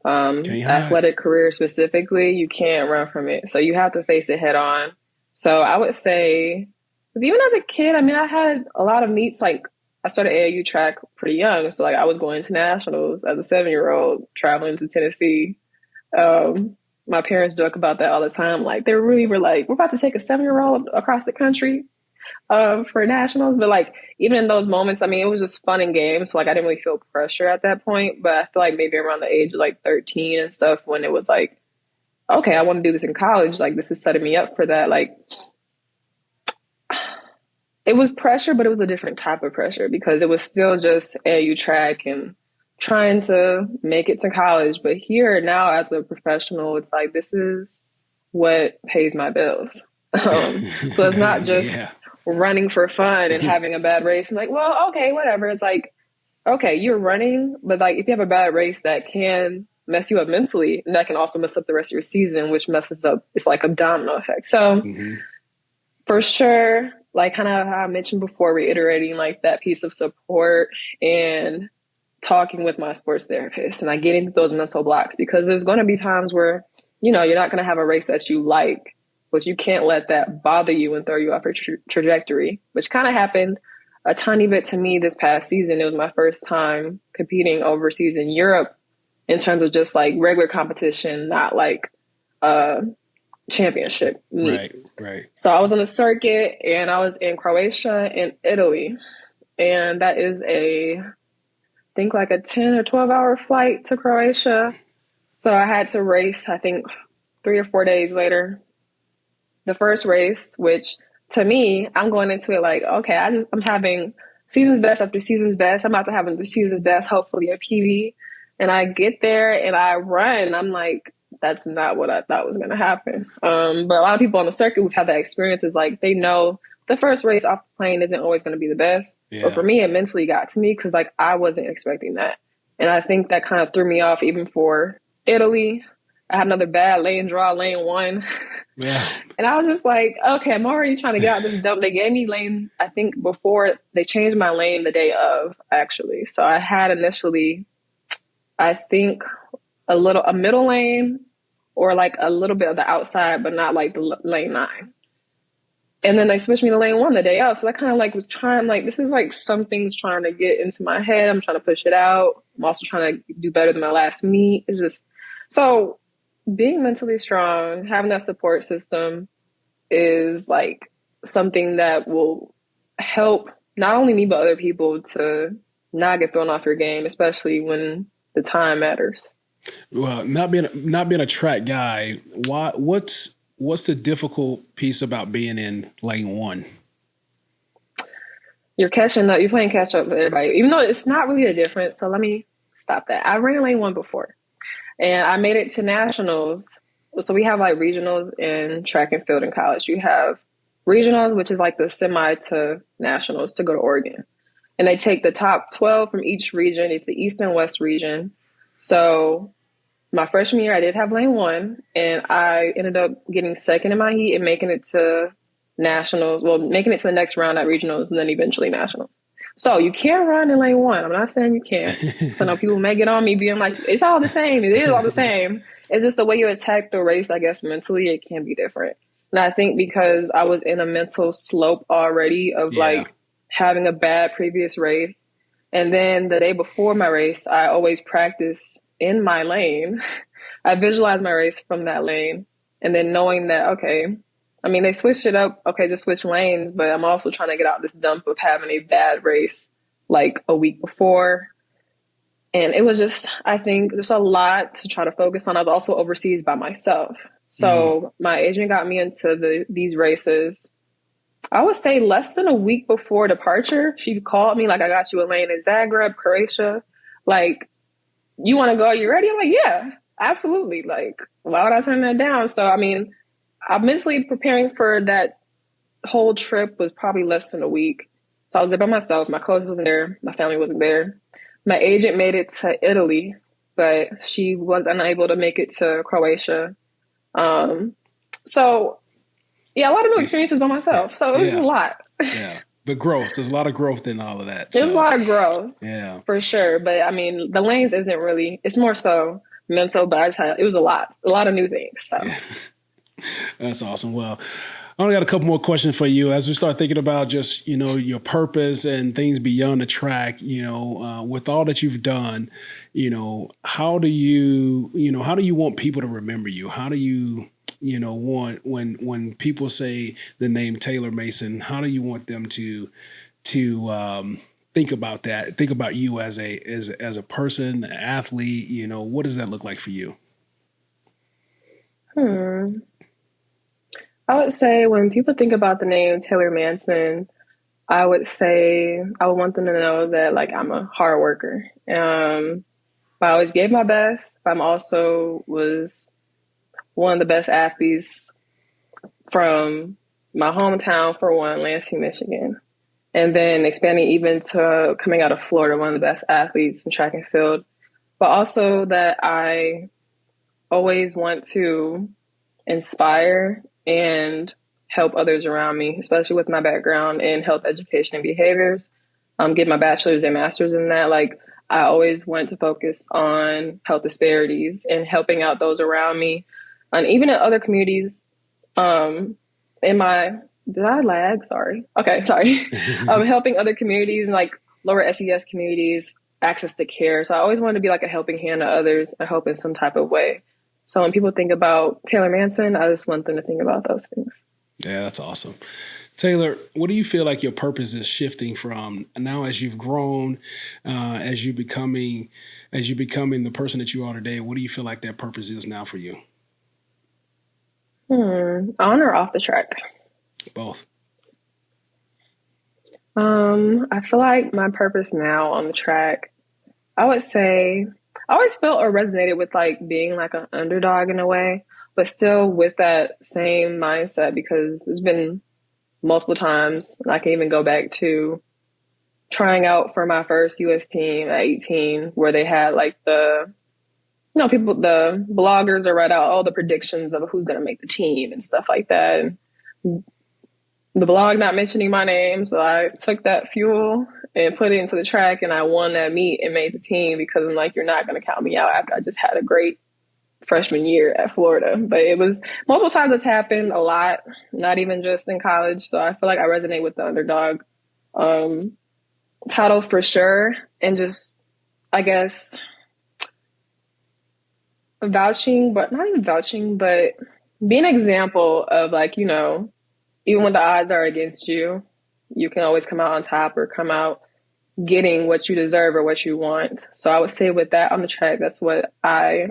Athletic career specifically, you can't run from it. So you have to face it head on. So I would say, even as a kid, I had a lot of meets. Like, I started AAU track pretty young. So like I was going to nationals as a 7-year-old, traveling to Tennessee. My parents joke about that all the time. Like, they really were like, we're about to take a 7-year-old across the country for nationals. But like, even in those moments, it was just fun and games. So like, I didn't really feel pressure at that point. But I feel like maybe around the age of like 13 and stuff, when it was like, okay, I want to do this in college. Like, this is setting me up for that. Like, it was pressure, but it was a different type of pressure because it was still just AAU track and trying to make it to college. But here now as a professional, it's like, this is what pays my bills. So it's not just running for fun and having a bad race and like, well, okay, whatever. It's like, okay, you're running, but like if you have a bad race that can mess you up mentally, and that can also mess up the rest of your season, which messes up, it's like a domino effect. So for sure, like kind of how I mentioned before, reiterating like that piece of support and talking with my sports therapist and like getting into those mental blocks, because there's going to be times where, you're not going to have a race that you like, but you can't let that bother you and throw you off your trajectory, which kind of happened a tiny bit to me this past season. It was my first time competing overseas in Europe in terms of just like regular competition, not like championship meet. Right. So I was on the circuit and I was in Croatia and Italy, and that is I think like a 10 or 12 hour flight to Croatia. So I had to race, I think 3 or 4 days later, the first race, which to me, I'm going into it like, okay, I'm having season's best after season's best. I'm about to have the season's best, hopefully a PB. And I get there and I run and I'm like, that's not what I thought was going to happen. But a lot of people on the circuit who've had that experience is like, they know the first race off the plane isn't always going to be the best. Yeah. But for me, it mentally got to me because like I wasn't expecting that. And I think that kind of threw me off even for Italy. I had another bad lane draw, lane 1. Yeah. And I was just like, okay, I'm already trying to get out this dump. They gave me lane, I think before they changed my lane the day of, actually. So I had initially, I think a middle lane or like a little bit of the outside, but not like the lane 9. And then they switched me to lane 1 the day of. So I kind of like was trying, like, this is like something's trying to get into my head. I'm trying to push it out. I'm also trying to do better than my last meet. It's just, so being mentally strong, having that support system is like something that will help not only me, but other people to not get thrown off your game, especially when the time matters. Well, not being a track guy, what's the difficult piece about being in lane 1? You're catching up. You're playing catch up with everybody, even though it's not really a difference. So let me stop that. I ran lane 1 before, and I made it to nationals. So we have like regionals in track and field in college. You have regionals, which is like the semi to nationals to go to Oregon, and they take the top 12 from each region. It's the East and West region. So my freshman year, I did have lane 1, and I ended up getting second in my heat and making it to nationals. Well, making it to the next round at regionals and then eventually nationals. So you can run in lane 1. I'm not saying you can't. So now people may get on me being like, it's all the same. It is all the same. It's just the way you attack the race, I guess, mentally, it can be different. And I think because I was in a mental slope already of like having a bad previous race. And then the day before my race, I always practice in my lane. I visualize my race from that lane. And then knowing that, okay, I mean, they switched it up. Okay, just switch lanes. But I'm also trying to get out this dump of having a bad race like a week before. And it was just, I think, just a lot to try to focus on. I was also overseas by myself. So my agent got me into these races. I would say less than a week before departure, she called me like, I got you a lane in Zagreb, Croatia. Like, you want to go? Are you ready? I'm like, yeah, absolutely. Like, why would I turn that down? So, I mean, I'm mentally preparing for that whole trip was probably less than a week. So I was there by myself. My coach wasn't there. My family wasn't there. My agent made it to Italy, but she was unable to make it to Croatia. So yeah, a lot of new experiences by myself. So it was a lot. Yeah. But growth, there's a lot of growth in all of that. There's a lot of growth. Yeah. For sure. But I mean, the lanes isn't really, it's more so mental, but it was a lot of new things. So yeah. That's awesome. Well, I only got a couple more questions for you as we start thinking about just, your purpose and things beyond the track, with all that you've done, how do you want people to remember you? How do you, want when people say the name Taylor Manson, how do you want them to think about that? Think about you as a person, an athlete, what does that look like for you? I would say when people think about the name Taylor Manson, I would say I would want them to know that like I'm a hard worker. But I always gave my best. But I'm also was one of the best athletes from my hometown, for one, Lansing, Michigan. And then expanding even to coming out of Florida, one of the best athletes in track and field. But also that I always want to inspire and help others around me, especially with my background in health education and behaviors. Get my bachelor's and master's in that. Like, I always want to focus on health disparities and helping out those around me. And even in other communities, did I lag? Sorry. Okay, sorry. Helping other communities, like lower SES communities, access to care. So I always wanted to be like a helping hand to others, I hope in some type of way. So when people think about Taylor Manson, I just want them to think about those things. Yeah, that's awesome. Taylor, what do you feel like your purpose is shifting from now as you've grown, as you becoming the person that you are today? What do you feel like that purpose is now for you? On or off the track? Both. I feel like my purpose now on the track, I would say I always felt or resonated with like being like an underdog in a way, but still with that same mindset, because it's been multiple times. And I can even go back to trying out for my first US team at 18, where they had like the bloggers are write out all the predictions of who's going to make the team and stuff like that. And the blog not mentioning my name. So I took that fuel and put it into the track, and I won that meet and made the team, because I'm like, you're not going to count me out after I just had a great freshman year at Florida. But it was multiple times it's happened, a lot, not even just in college. So I feel like I resonate with the underdog title for sure. And just, I guess, vouching, but not even vouching, but being an example of like, even when the odds are against you, you can always come out on top or come out getting what you deserve or what you want. So I would say with that on the track, that's what my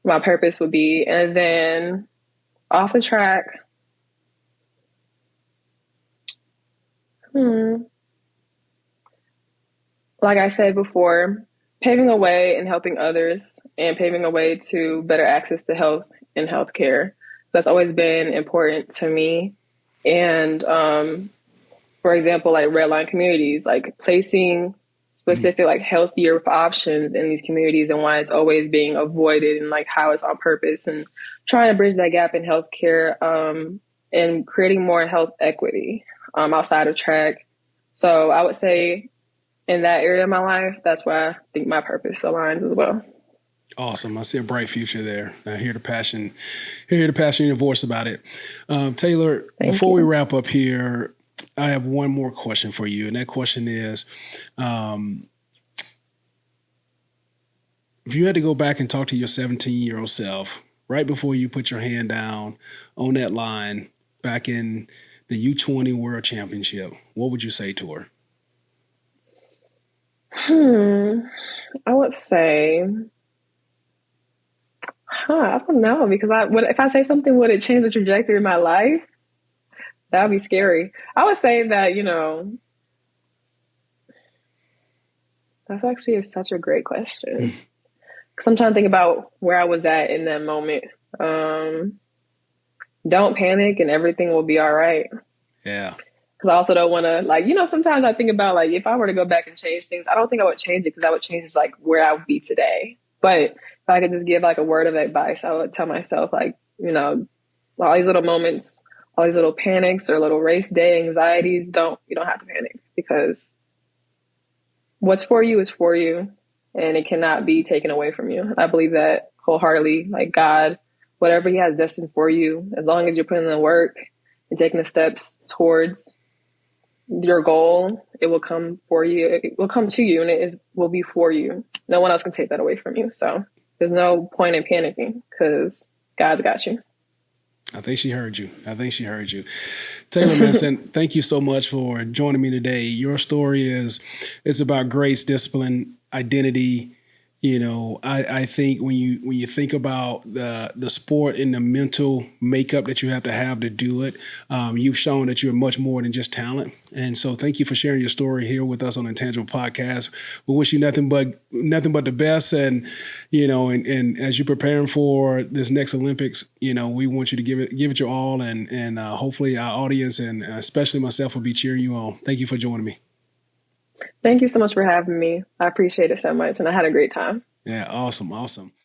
purpose would be. And then off the track, like I said before, paving a way and helping others, and paving a way to better access to health and healthcare. That's always been important to me. And for example, like redline communities, like placing specific like healthier options in these communities, and why it's always being avoided, and like how it's on purpose, and trying to bridge that gap in healthcare, and creating more health equity outside of track. So I would say in that area of my life, that's where I think my purpose aligns as well. Awesome. I see a bright future there. I hear the passion in your voice about it. Taylor, before we wrap up here, I have one more question for you. And that question is, if you had to go back and talk to your 17-year-old self right before you put your hand down on that line back in the U20 World Championship, what would you say to her? I would say, I don't know, because if I say something, would it change the trajectory of my life? That would be scary. I would say that, that's actually such a great question. Because I'm trying to think about where I was at in that moment. Don't panic and everything will be all right. Yeah. Because I also don't want to, sometimes I think about if I were to go back and change things, I don't think I would change it because I would change where I would be today. But if I could just give a word of advice, I would tell myself all these little moments, all these little panics or little race day anxieties, you don't have to panic because what's for you is for you and it cannot be taken away from you. I believe that wholeheartedly, God, whatever he has destined for you, as long as you're putting in the work and taking the steps towards your goal, it will come for you. It will come to you and it will be for you. No one else can take that away from you. So there's no point in panicking because God's got you. I think she heard you. Taylor Manson, thank you so much for joining me today. Your story it's about grace, discipline, identity. I think when you think about the sport and the mental makeup that you have to do it, you've shown that you're much more than just talent. And so thank you for sharing your story here with us on Intangible Podcast. We wish you nothing but the best. And, and as you're preparing for this next Olympics, we want you to give it your all. And hopefully our audience and especially myself will be cheering you on. Thank you for joining me. Thank you so much for having me. I appreciate it so much. And I had a great time. Yeah, awesome.